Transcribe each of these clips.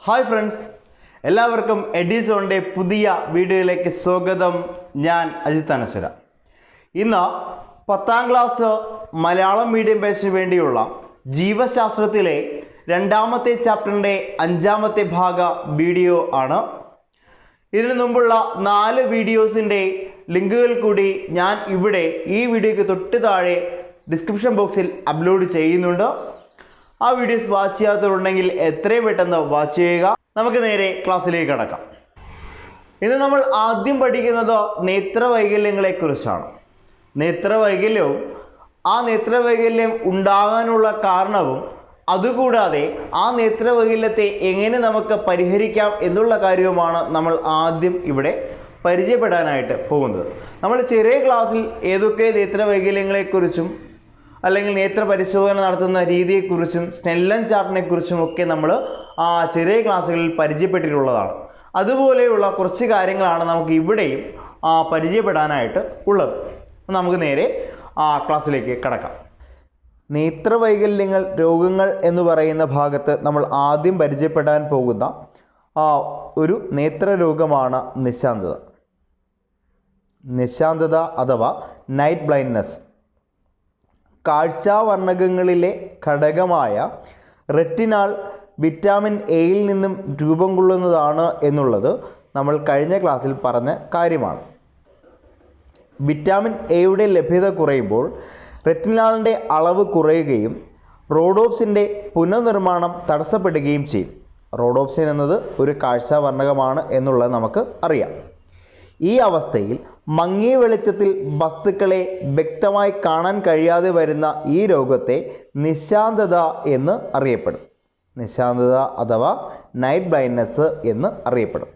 Hi friends, എല്ലാവർക്കും എഡിസോണിൻ്റെ പുതിയ വീഡിയോയിലേക്ക് സ്വാഗതം. ഞാൻ അജിത്ത് അനസ്വര. ഇന്ന് 10ാം ക്ലാസ് മലയാളം മീഡിയം ബാച്ചിന് വേണ്ടിയുള്ള ജീവശാസ്ത്രത്തിലെ രണ്ടാമത്തെ ചാപ്റ്ററിൻ്റെ 5ാമത്തെ ഭാഗ വീഡിയോ ആണ്. ഇതിനു മുമ്പുള്ള 4 വീഡിയോസിൻ്റെ ലിങ്കുകൾ കൂടി ഞാൻ ഇവിടെ ഈ വീഡിയോയ്ക്ക് തൊട്ട് താഴെ ഡിസ്ക്രിപ്ഷൻ ബോക്സിൽ അപ്ലോഡ് ചെയ്യുന്നുണ്ട്. ആ വീഡിയോസ് വാച്ച് ചെയ്യാത്തവരുണ്ടെങ്കിൽ എത്രയും പെട്ടെന്ന് വാച്ച് ചെയ്യുക. നമുക്ക് നേരെ ക്ലാസ്സിലേക്ക് കടക്കാം. ഇന്ന് നമ്മൾ ആദ്യം പഠിക്കുന്നത് നേത്രവൈകല്യങ്ങളെക്കുറിച്ചാണ്. നേത്രവൈകല്യവും ആ നേത്രവൈകല്യം ഉണ്ടാകാനുള്ള കാരണവും അതുകൂടാതെ ആ നേത്രവൈകല്യത്തെ എങ്ങനെ നമുക്ക് പരിഹരിക്കാം എന്നുള്ള കാര്യവുമാണ് നമ്മൾ ആദ്യം ഇവിടെ പരിചയപ്പെടാനായിട്ട് പോകുന്നത്. നമ്മൾ ചെറിയ ക്ലാസ്സിൽ ഏതൊക്കെ നേത്രവൈകല്യങ്ങളെക്കുറിച്ചും അല്ലെങ്കിൽ നേത്ര പരിശോധന നടത്തുന്ന രീതിയെക്കുറിച്ചും സ്നെല്ലൻ ചാർട്ടിനെ കുറിച്ചും ഒക്കെ നമ്മൾ ചെറിയ ക്ലാസ്സുകളിൽ പരിചയപ്പെട്ടിട്ടുള്ളതാണ്. അതുപോലെയുള്ള കുറച്ച് കാര്യങ്ങളാണ് നമുക്ക് ഇവിടെയും പരിചയപ്പെടാനായിട്ട് ഉള്ളത്. നമുക്ക് നേരെ ക്ലാസ്സിലേക്ക് കടക്കാം. നേത്രവൈകല്യങ്ങൾ രോഗങ്ങൾ എന്ന് പറയുന്ന ഭാഗത്ത് നമ്മൾ ആദ്യം പരിചയപ്പെടാൻ പോകുന്ന ഒരു നേത്രരോഗമാണ് നിശാന്തത. നിശാന്തത അഥവാ നൈറ്റ് ബ്ലൈൻഡ്നെസ് കാഴ്ചാവർണ്ണകങ്ങളിലെ ഘടകമായ റെറ്റിനാൾ വിറ്റാമിൻ എയിൽ നിന്നും രൂപം കൊള്ളുന്നതാണ് എന്നുള്ളത് നമ്മൾ കഴിഞ്ഞ ക്ലാസ്സിൽ പറഞ്ഞ കാര്യമാണ്. വിറ്റാമിൻ എയുടെ ലഭ്യത കുറയുമ്പോൾ റെറ്റിനാളിൻ്റെ അളവ് കുറയുകയും റോഡോപ്സിൻ്റെ പുനർനിർമ്മാണം തടസ്സപ്പെടുകയും ചെയ്യും. റോഡോപ്സിൻ എന്നത് ഒരു കാഴ്ചാവർണ്ണകമാണ് എന്നുള്ളത് നമുക്ക് അറിയാം. ഈ അവസ്ഥയിൽ മങ്ങിയ വെളിച്ചത്തിൽ വസ്തുക്കളെ വ്യക്തമായി കാണാൻ കഴിയാതെ വരുന്ന ഈ രോഗത്തെ നിശാന്തത എന്ന് അറിയപ്പെടും. നിശാന്തത അഥവാ നൈറ്റ് ബ്ലൈൻഡ്നെസ് എന്ന് അറിയപ്പെടും.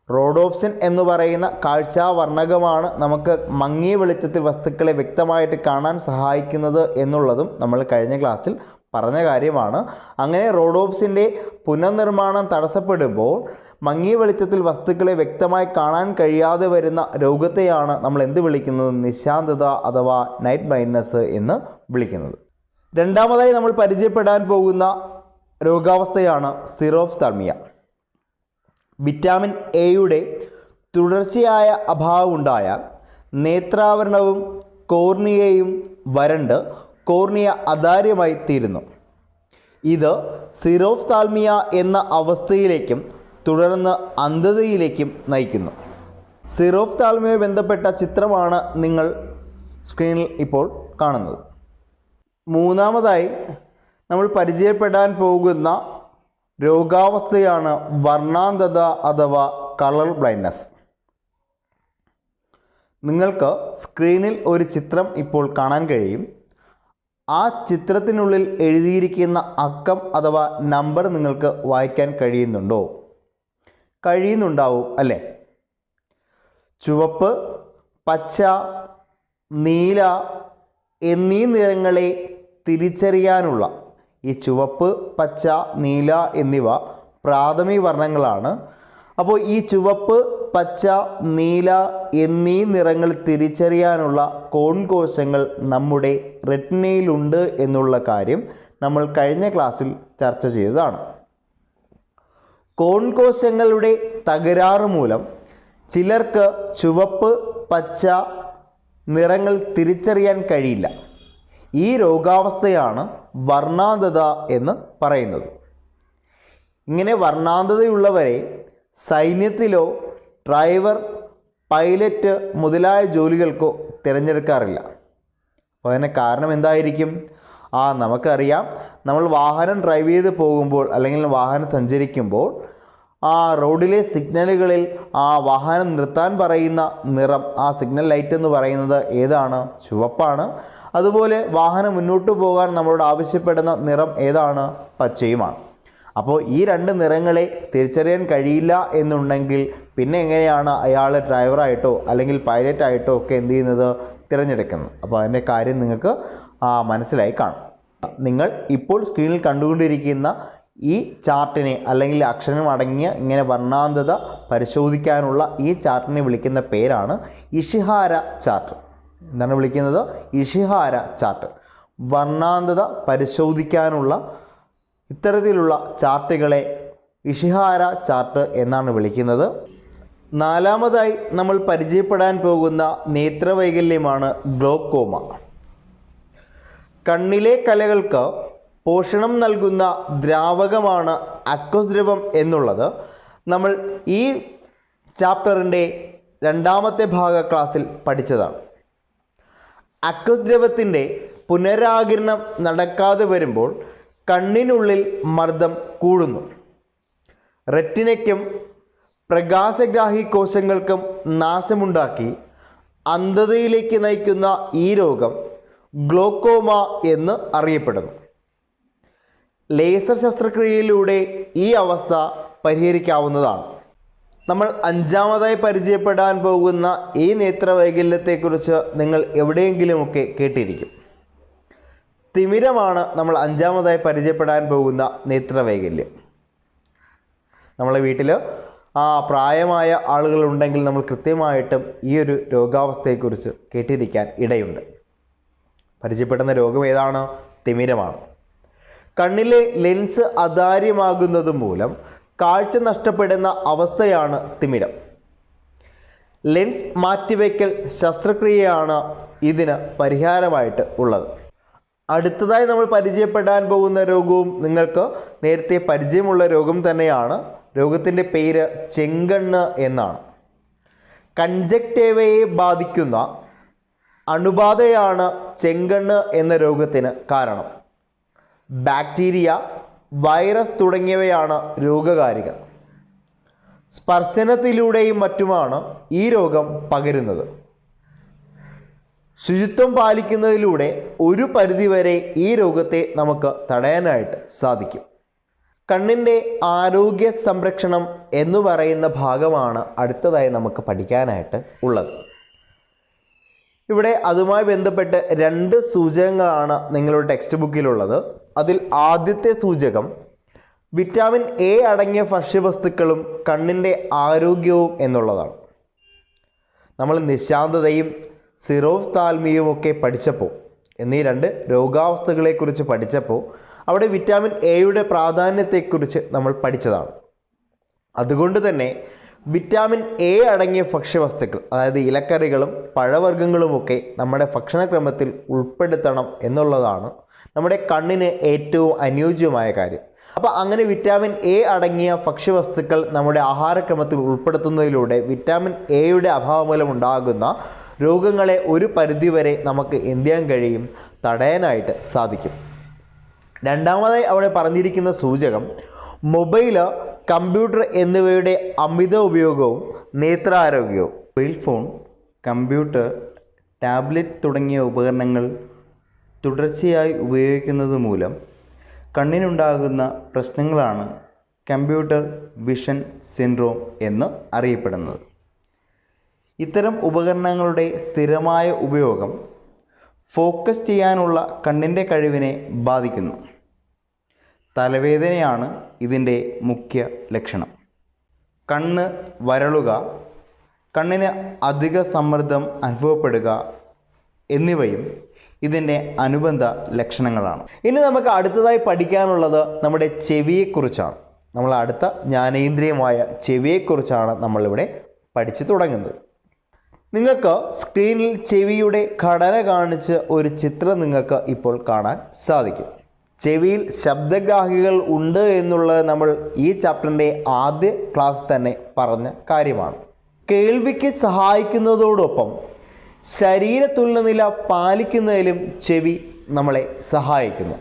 റോഡോപ്സിൻ എന്ന് പറയുന്ന കാഴ്ചാവർണ്ണകമാണ് നമുക്ക് മങ്ങിയ വെളിച്ചത്തിൽ വസ്തുക്കളെ വ്യക്തമായിട്ട് കാണാൻ സഹായിക്കുന്നത് എന്നുള്ളതും നമ്മൾ കഴിഞ്ഞ ക്ലാസ്സിൽ പറഞ്ഞ കാര്യമാണ്. അങ്ങനെ റോഡോപ്സിൻ്റെ പുനർനിർമ്മാണം തടസ്സപ്പെടുമ്പോൾ മങ്ങിയ വെളിച്ചത്തിൽ വസ്തുക്കളെ വ്യക്തമായി കാണാൻ കഴിയാതെ വരുന്ന രോഗത്തെയാണ് നമ്മൾ എന്ത് വിളിക്കുന്നത്? നിശാന്തത അഥവാ നൈറ്റ് ബ്ലൈൻഡ്നെസ് എന്ന് വിളിക്കുന്നത്. രണ്ടാമതായി നമ്മൾ പരിചയപ്പെടാൻ പോകുന്ന രോഗാവസ്ഥയാണ് സ്ക്ലെറോഫ്താൽമിയ. വിറ്റാമിൻ എയുടെ തുടർച്ചയായ അഭാവം ഉണ്ടായാൽ നേത്രാവരണവും കോർണിയയും വരണ്ട് കോർണിയ അദാര്യമായി തീരുന്നു. ഇത് സ്ക്ലെറോഫ്താൽമിയ എന്ന അവസ്ഥയിലേക്കും തുടർന്ന് അന്ധതയിലേക്കും നയിക്കുന്നു. സ്ക്ലെറോഫ്താൽമിയയുമായി ബന്ധപ്പെട്ട ചിത്രമാണ് നിങ്ങൾ സ്ക്രീനിൽ ഇപ്പോൾ കാണുന്നത്. മൂന്നാമതായി നമ്മൾ പരിചയപ്പെടാൻ പോകുന്ന രോഗാവസ്ഥയാണ് വർണ്ണാന്ധത അഥവാ കളർ ബ്ലൈൻഡ്നെസ്. നിങ്ങൾക്ക് സ്ക്രീനിൽ ഒരു ചിത്രം ഇപ്പോൾ കാണാൻ കഴിയും. ആ ചിത്രത്തിനുള്ളിൽ എഴുതിയിരിക്കുന്ന അക്കം അഥവാ നമ്പർ നിങ്ങൾക്ക് വായിക്കാൻ കഴിയുന്നുണ്ടോ? കഴിയുന്നുണ്ടാവും അല്ലേ? ചുവപ്പ്, പച്ച, നീല എന്നീ നിറങ്ങളെ തിരിച്ചറിയാനുള്ള ഈ ചുവപ്പ്, പച്ച, നീല എന്നിവ പ്രാഥമിക വർണ്ണങ്ങളാണ്. അപ്പോൾ ഈ ചുവപ്പ്, പച്ച, നീല എന്നീ നിറങ്ങൾ തിരിച്ചറിയാനുള്ള കോൺകോശങ്ങൾ നമ്മുടെ റെറ്റിനയിലുണ്ട് എന്നുള്ള കാര്യം നമ്മൾ കഴിഞ്ഞ ക്ലാസ്സിൽ ചർച്ച ചെയ്തതാണ്. കോൺകോശങ്ങളുടെ തകരാറ് മൂലം ചിലർക്ക് ചുവപ്പ്, പച്ച നിറങ്ങൾ തിരിച്ചറിയാൻ കഴിയില്ല. ഈ രോഗാവസ്ഥയാണ് വർണ്ണാന്ധത എന്ന് പറയുന്നത്. ഇങ്ങനെ വർണ്ണാന്ധതയുള്ളവരെ സൈന്യത്തിലോ ഡ്രൈവർ, പൈലറ്റ് മുതലായ ജോലികൾക്കോ തിരഞ്ഞെടുക്കാറില്ല. അപ്പോൾ അതിന് കാരണം എന്തായിരിക്കും? നമുക്കറിയാം, നമ്മൾ വാഹനം ഡ്രൈവ് ചെയ്ത് പോകുമ്പോൾ അല്ലെങ്കിൽ വാഹനം സഞ്ചരിക്കുമ്പോൾ റോഡിലെ സിഗ്നലുകളിൽ വാഹനം നിർത്താൻ പറയുന്ന നിറം, സിഗ്നൽ ലൈറ്റ് എന്ന് പറയുന്നത് ഏതാണ്? ചുവപ്പാണ്. അതുപോലെ വാഹനം മുന്നോട്ട് പോകാൻ നമ്മളോട് ആവശ്യപ്പെടുന്ന നിറം ഏതാണ്? പച്ചയുമാണ്. അപ്പോൾ ഈ 2 നിറങ്ങളെ തിരിച്ചറിയാൻ കഴിയില്ല എന്നുണ്ടെങ്കിൽ പിന്നെ എങ്ങനെയാണ് അയാൾ ഡ്രൈവറായിട്ടോ അല്ലെങ്കിൽ പൈലറ്റായിട്ടോ ഒക്കെ എന്ത് ചെയ്യുന്നത്? തിരഞ്ഞെടുക്കുന്നത്. അപ്പോൾ അതിൻ്റെ കാര്യം നിങ്ങൾക്ക് മനസ്സിലായി കാണും. നിങ്ങൾ ഇപ്പോൾ സ്ക്രീനിൽ കണ്ടുകൊണ്ടിരിക്കുന്ന ഈ ചാർട്ടിനെ അല്ലെങ്കിൽ അക്ഷരം അടങ്ങിയ ഇങ്ങനെ വർണ്ണാന്ധത പരിശോധിക്കാനുള്ള ഈ ചാർട്ടിനെ വിളിക്കുന്ന പേരാണ് ഇഷിഹാര ചാർട്ട്. എന്താണ് വിളിക്കുന്നത്? Ishihara chart. വർണ്ണാന്ധത പരിശോധിക്കാനുള്ള ഇത്തരത്തിലുള്ള ചാർട്ടുകളെ ഇഷിഹാര ചാർട്ട് എന്നാണ് വിളിക്കുന്നത്. നാലാമതായി നമ്മൾ പരിചയപ്പെടാൻ പോകുന്ന നേത്രവൈകല്യമാണ് ഗ്ലോക്കോമ. കണ്ണിലെ കലകൾക്ക് പോഷണം നൽകുന്ന ദ്രാവകമാണ് അക്വസ് ദ്രവം എന്നുള്ളത് നമ്മൾ ഈ ചാപ്റ്ററിൻ്റെ രണ്ടാമത്തെ ഭാഗ ക്ലാസ്സിൽ പഠിച്ചതാണ്. അക്വസ് ദ്രവത്തിൻ്റെ പുനരാകിരണം നടക്കാതെ വരുമ്പോൾ കണ്ണിനുള്ളിൽ മർദ്ദം കൂടുന്നു. റെറ്റിനയ്ക്കും പ്രകാശഗ്രാഹി കോശങ്ങൾക്കും നാശമുണ്ടാക്കി അന്ധതയിലേക്ക് നയിക്കുന്ന ഈ രോഗം ഗ്ലോക്കോമ എന്ന് അറിയപ്പെടുന്നു. ലേസർ ശസ്ത്രക്രിയയിലൂടെ ഈ അവസ്ഥ പരിഹരിക്കാവുന്നതാണ്. നമ്മൾ അഞ്ചാമതായി പരിചയപ്പെടാൻ പോകുന്ന ഈ നേത്രവൈകല്യത്തെക്കുറിച്ച് നിങ്ങൾ എവിടെയെങ്കിലുമൊക്കെ കേട്ടിരിക്കും. തിമിരമാണ് നമ്മൾ അഞ്ചാമതായി പരിചയപ്പെടാൻ പോകുന്ന നേത്രവൈകല്യം. നമ്മളെ വീട്ടിൽ പ്രായമായ ആളുകളുണ്ടെങ്കിൽ നമ്മൾ കൃത്യമായിട്ടും ഈ ഒരു രോഗാവസ്ഥയെക്കുറിച്ച് കേട്ടിരിക്കാൻ ഇടയുണ്ട്. പരിചയപ്പെടുന്ന രോഗം ഏതാണ്? തിമിരമാണ്. കണ്ണിലെ ലെൻസ് അതാര്യമാകുന്നത് മൂലം കാഴ്ച നഷ്ടപ്പെടുന്ന അവസ്ഥയാണ് തിമിരം. ലെൻസ് മാറ്റിവയ്ക്കൽ ശസ്ത്രക്രിയയാണ് ഇതിന് പരിഹാരമായിട്ട് ഉള്ളത്. അടുത്തതായി നമ്മൾ പരിചയപ്പെടാൻ പോകുന്ന രോഗവും നിങ്ങൾക്ക് നേരത്തെ പരിചയമുള്ള രോഗം തന്നെയാണ്. രോഗത്തിൻ്റെ പേര് ചെങ്കണ്ണ് എന്നാണ്. കൺജക്റ്റീവയെ ബാധിക്കുന്ന അണുബാധയാണ് ചെങ്കണ്ണ് എന്ന രോഗത്തിന് കാരണം. ബാക്ടീരിയ, വൈറസ് തുടങ്ങിയവയാണ് രോഗകാരികൾ. സ്പർശനത്തിലൂടെയും മറ്റുമാണ് ഈ രോഗം പകരുന്നത്. ശുചിത്വം പാലിക്കുന്നതിലൂടെ ഒരു പരിധിവരെ ഈ രോഗത്തെ നമുക്ക് തടയാനായിട്ട് സാധിക്കും. കണ്ണിൻ്റെ ആരോഗ്യ സംരക്ഷണം എന്ന് പറയുന്ന ഭാഗമാണ് അടുത്തതായി നമുക്ക് പഠിക്കാനായിട്ട് ഉള്ളത്. ഇവിടെ അതുമായി ബന്ധപ്പെട്ട് 2 സൂചകങ്ങളാണ് നിങ്ങളുടെ ടെക്സ്റ്റ് ബുക്കിലുള്ളത്. അതിൽ ആദ്യത്തെ സൂചകം വിറ്റാമിൻ എ അടങ്ങിയ ഭക്ഷ്യവസ്തുക്കളും കണ്ണിൻ്റെ ആരോഗ്യവും എന്നുള്ളതാണ്. നമ്മൾ നിശാന്തതയും സിറോഫ്താൽമിയും ഒക്കെ പഠിച്ചപ്പോൾ, എന്നീ 2 രോഗാവസ്ഥകളെക്കുറിച്ച് പഠിച്ചപ്പോൾ അവിടെ വിറ്റാമിൻ എയുടെ പ്രാധാന്യത്തെക്കുറിച്ച് നമ്മൾ പഠിച്ചതാണ്. അതുകൊണ്ട് തന്നെ വിറ്റാമിൻ എ അടങ്ങിയ ഭക്ഷ്യവസ്തുക്കൾ, അതായത് ഇലക്കറികളും പഴവർഗ്ഗങ്ങളുമൊക്കെ നമ്മുടെ ഭക്ഷണക്രമത്തിൽ ഉൾപ്പെടുത്തണം എന്നുള്ളതാണ് നമ്മുടെ കണ്ണിന് ഏറ്റവും അനുയോജ്യമായ കാര്യം. അപ്പോൾ അങ്ങനെ വിറ്റാമിൻ എ അടങ്ങിയ ഭക്ഷ്യവസ്തുക്കൾ നമ്മുടെ ആഹാരക്രമത്തിൽ ഉൾപ്പെടുത്തുന്നതിലൂടെ വിറ്റാമിൻ എയുടെ അഭാവം മൂലം ഉണ്ടാകുന്ന രോഗങ്ങളെ ഒരു പരിധിവരെ നമുക്ക് എന്ത് ചെയ്യാൻ കഴിയും? തടയാനായിട്ട് സാധിക്കും. രണ്ടാമതായി അവിടെ പറഞ്ഞിരിക്കുന്ന സൂചകം മൊബൈൽ, കമ്പ്യൂട്ടർ എന്നിവയുടെ അമിത ഉപയോഗവും നേത്രാരോഗ്യവും. മൊബൈൽ ഫോൺ, കമ്പ്യൂട്ടർ, ടാബ്ലറ്റ് തുടങ്ങിയ ഉപകരണങ്ങൾ തുടർച്ചയായി ഉപയോഗിക്കുന്നത് മൂലം കണ്ണിനുണ്ടാകുന്ന പ്രശ്നങ്ങളാണ് കമ്പ്യൂട്ടർ വിഷൻ സിൻഡ്രോം എന്ന് അറിയപ്പെടുന്നത്. ഇത്തരം ഉപകരണങ്ങളുടെ സ്ഥിരമായ ഉപയോഗം ഫോക്കസ് ചെയ്യാനുള്ള കണ്ണിൻ്റെ കഴിവിനെ ബാധിക്കുന്നു. തലവേദനയാണ് ഇതിൻ്റെ മുഖ്യ ലക്ഷണം. കണ്ണ് വരളുക, കണ്ണിന് അധിക സമ്മർദ്ദം അനുഭവപ്പെടുക എന്നിവയും ഇതിൻ്റെ അനുബന്ധ ലക്ഷണങ്ങളാണ്. ഇനി നമുക്ക് അടുത്തതായി പഠിക്കാനുള്ളത് നമ്മുടെ ചെവിയെക്കുറിച്ചാണ്. നമ്മൾ അടുത്ത ജ്ഞാനേന്ദ്രിയമായ ചെവിയെക്കുറിച്ചാണ് നമ്മളിവിടെ പഠിച്ചു തുടങ്ങുന്നത്. നിങ്ങൾക്ക് സ്ക്രീനിൽ ചെവിയുടെ ഘടന കാണിച്ച് ഒരു ചിത്രം നിങ്ങൾക്ക് ഇപ്പോൾ കാണാൻ സാധിക്കും. ചെവിയിൽ ശബ്ദഗ്രാഹികൾ ഉണ്ട് എന്നുള്ളത് നമ്മൾ ഈ ചാപ്റ്ററിൻ്റെ ആദ്യ ക്ലാസ് തന്നെ പറഞ്ഞ കാര്യമാണ്. കേൾവിക്ക് സഹായിക്കുന്നതോടൊപ്പം ശരീര തുല്യനില പാലിക്കുന്നതിലും ചെവി നമ്മളെ സഹായിക്കുന്നു.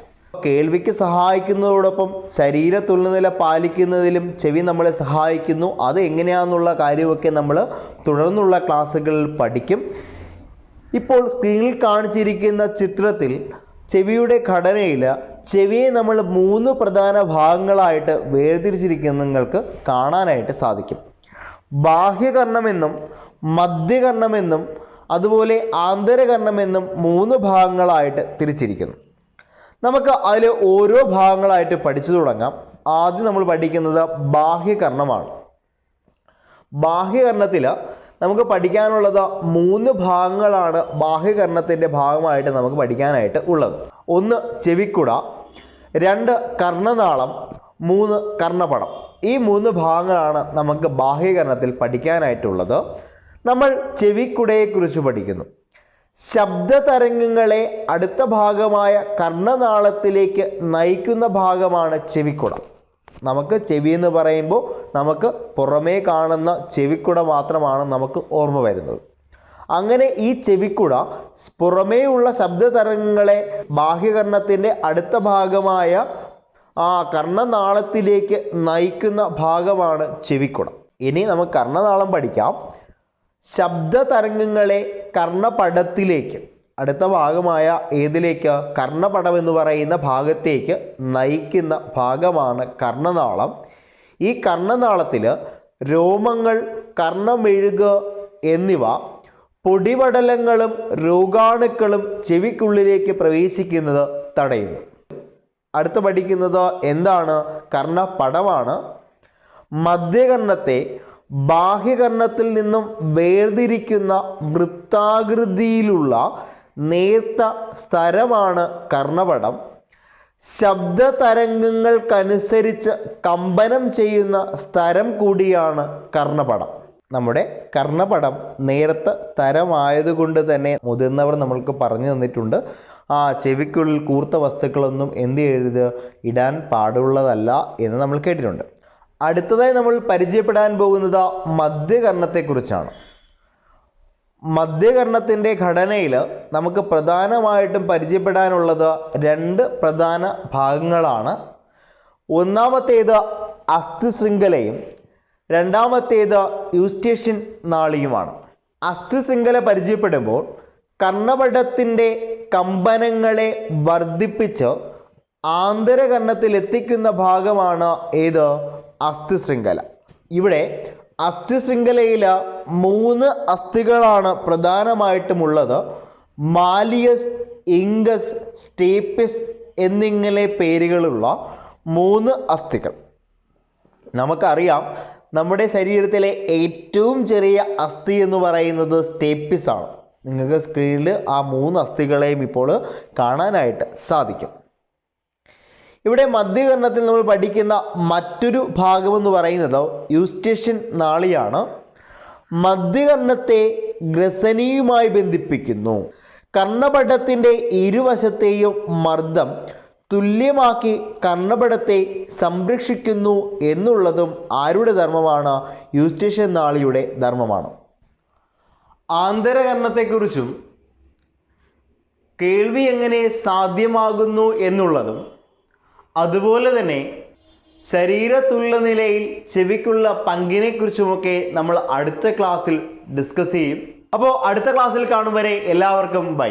കേൾവിക്ക് സഹായിക്കുന്നതോടൊപ്പം ശരീര തുല്യനില പാലിക്കുന്നതിലും ചെവി നമ്മളെ സഹായിക്കുന്നു. അത് എങ്ങനെയാണെന്നുള്ള കാര്യമൊക്കെ നമ്മൾ തുടർന്നുള്ള ക്ലാസ്സുകളിൽ പഠിക്കും. ഇപ്പോൾ സ്ക്രീനിൽ കാണിച്ചിരിക്കുന്ന ചിത്രത്തിൽ ചെവിയുടെ ഘടനയിൽ ചെവിയെ നമ്മൾ 3 പ്രധാന ഭാഗങ്ങളായിട്ട് വേർതിരിച്ചിരിക്കുന്ന നിങ്ങൾക്ക് കാണാനായിട്ട് സാധിക്കും. ബാഹ്യകർണമെന്നും മധ്യകർണമെന്നും അതുപോലെ ആന്തരകർണമെന്നും 3 ഭാഗങ്ങളായിട്ട് തിരിച്ചിരിക്കുന്നു. നമുക്ക് അതിൽ ഓരോ ഭാഗങ്ങളായിട്ട് പഠിച്ചു തുടങ്ങാം. ആദ്യം നമ്മൾ പഠിക്കുന്നത് ബാഹ്യകർണമാണ്. ബാഹ്യകർണത്തിൽ നമുക്ക് പഠിക്കാനുള്ളത് 3 ഭാഗങ്ങളാണ് ബാഹ്യകർണത്തിൻ്റെ ഭാഗമായിട്ട് നമുക്ക് പഠിക്കാനായിട്ട് ഉള്ളത്. 1 ചെവിക്കുട, 2 കർണനാളം, 3 കർണപടം. ഈ 3 ഭാഗങ്ങളാണ് നമുക്ക് ബാഹ്യകരണത്തിൽ പഠിക്കാനായിട്ടുള്ളത്. നമ്മൾ ചെവിക്കുടയെക്കുറിച്ച് പഠിക്കുന്നു. ശബ്ദതരംഗങ്ങളെ അടുത്ത ഭാഗമായ കർണനാളത്തിലേക്ക് നയിക്കുന്ന ഭാഗമാണ് ചെവിക്കുട. നമുക്ക് ചെവി എന്ന് പറയുമ്പോൾ നമുക്ക് പുറമേ കാണുന്ന ചെവിക്കുട മാത്രമാണ് നമുക്ക് ഓർമ്മ വരുന്നത്. അങ്ങനെ ഈ ചെവിക്കുട പുറമേയുള്ള ശബ്ദതരംഗങ്ങളെ ബാഹ്യകർണത്തിൻ്റെ അടുത്ത ഭാഗമായ കർണനാളത്തിലേക്ക് നയിക്കുന്ന ഭാഗമാണ് ചെവിക്കുട. ഇനി നമുക്ക് കർണനാളം പഠിക്കാം. ശബ്ദതരംഗങ്ങളെ കർണപടത്തിലേക്ക് അടുത്ത ഭാഗമായ ഏതിലേക്ക് കർണപടം എന്ന് പറയുന്ന ഭാഗത്തേക്ക് നയിക്കുന്ന ഭാഗമാണ് കർണനാളം. ഈ കർണനാളത്തിൽ രോമങ്ങൾ, കർണമെഴുക് എന്നിവ പൊടിപടലങ്ങളും രോഗാണുക്കളും ചെവിക്കുള്ളിലേക്ക് പ്രവേശിക്കുന്നത് തടയുന്നു. അടുത്ത് പഠിക്കുന്നത് എന്താണ്? കർണപടമാണ്. മധ്യകർണത്തെ ബാഹ്യകർണത്തിൽ നിന്നും വേർതിരിക്കുന്ന വൃത്താകൃതിയിലുള്ള നേർത്ത സ്തരമാണ് കർണപടം. ശബ്ദതരംഗങ്ങൾക്കനുസരിച്ച് കമ്പനം ചെയ്യുന്ന സ്തരം കൂടിയാണ് കർണപടം. നമ്മുടെ കർണപടം നേർത്ത സ്തരമായതുകൊണ്ട് തന്നെ മുതിർന്നവർ നമ്മൾക്ക് പറഞ്ഞു തന്നിട്ടുണ്ട്, ചെവിക്കുള്ളിൽ കൂർത്ത വസ്തുക്കളൊന്നും എന്ത് ചെയ്യരുത്, ഇടാൻ പാടുള്ളതല്ല എന്ന് നമ്മൾ കേട്ടിട്ടുണ്ട്. അടുത്തതായി നമ്മൾ പരിചയപ്പെടാൻ പോകുന്നത് മധ്യകർണത്തെക്കുറിച്ചാണ്. മധ്യകർണത്തിൻ്റെ ഘടനയിൽ നമുക്ക് പ്രധാനമായിട്ടും പരിചയപ്പെടാനുള്ളത് 2 പ്രധാന ഭാഗങ്ങളാണ്. ഒന്നാമത്തേത് അസ്ഥിശൃംഖലയും രണ്ടാമത്തേത് യൂസ്റ്റേഷ്യൻ നാളിയുമാണ്. അസ്ഥിശൃംഖല പരിചയപ്പെടുമ്പോൾ കർണപടത്തിൻ്റെ കമ്പനങ്ങളെ വർദ്ധിപ്പിച്ച് ആന്തരകർണത്തിൽ എത്തിക്കുന്ന ഭാഗമാണ് ഏത്? അസ്ഥിശൃംഖല. ഇവിടെ അസ്ഥിശൃംഖലയിൽ 3 അസ്ഥികളാണ് പ്രധാനമായിട്ടുമുള്ളത്. മാലിയസ്, ഇംഗസ്, സ്റ്റേപ്പിസ് എന്നിങ്ങനെ പേരുകളുള്ള 3 അസ്ഥികൾ. നമുക്കറിയാം, നമ്മുടെ ശരീരത്തിലെ ഏറ്റവും ചെറിയ അസ്ഥി എന്ന് പറയുന്നത് സ്റ്റേപ്പിസ് ആണ്. നിങ്ങൾക്ക് സ്ക്രീനിൽ ആ 3 അസ്ഥികളെയും ഇപ്പോൾ കാണാനായിട്ട് സാധിക്കും. ഇവിടെ മധ്യകർണത്തിൽ നമ്മൾ പഠിക്കുന്ന മറ്റൊരു ഭാഗമെന്ന് പറയുന്നത് യൂസ്റ്റേഷ്യൻ നാളിയാണ്. മധ്യകർണത്തെ ഗ്രസനിയുമായി ബന്ധിപ്പിക്കുന്നു. കർണപടത്തിൻ്റെ ഇരുവശത്തെയും മർദ്ദം തുല്യമാക്കി കർണപടത്തെ സംരക്ഷിക്കുന്നു എന്നുള്ളതും ആരുടെ ധർമ്മമാണ്? യൂസ്റ്റേഷ്യൻ നാളിയുടെ ധർമ്മമാണ്. ആന്തരകർണത്തെക്കുറിച്ചും കേൾവി എങ്ങനെ സാധ്യമാകുന്നു എന്നുള്ളതും അതുപോലെ തന്നെ ശരീരത്തുള്ള നിലയിൽ ചെവിക്കുള്ള പങ്കിനെക്കുറിച്ചുമൊക്കെ നമ്മൾ അടുത്ത ക്ലാസ്സിൽ ഡിസ്കസ് ചെയ്യും. അപ്പോൾ അടുത്ത ക്ലാസ്സിൽ കാണും വരെ എല്ലാവർക്കും ബൈ.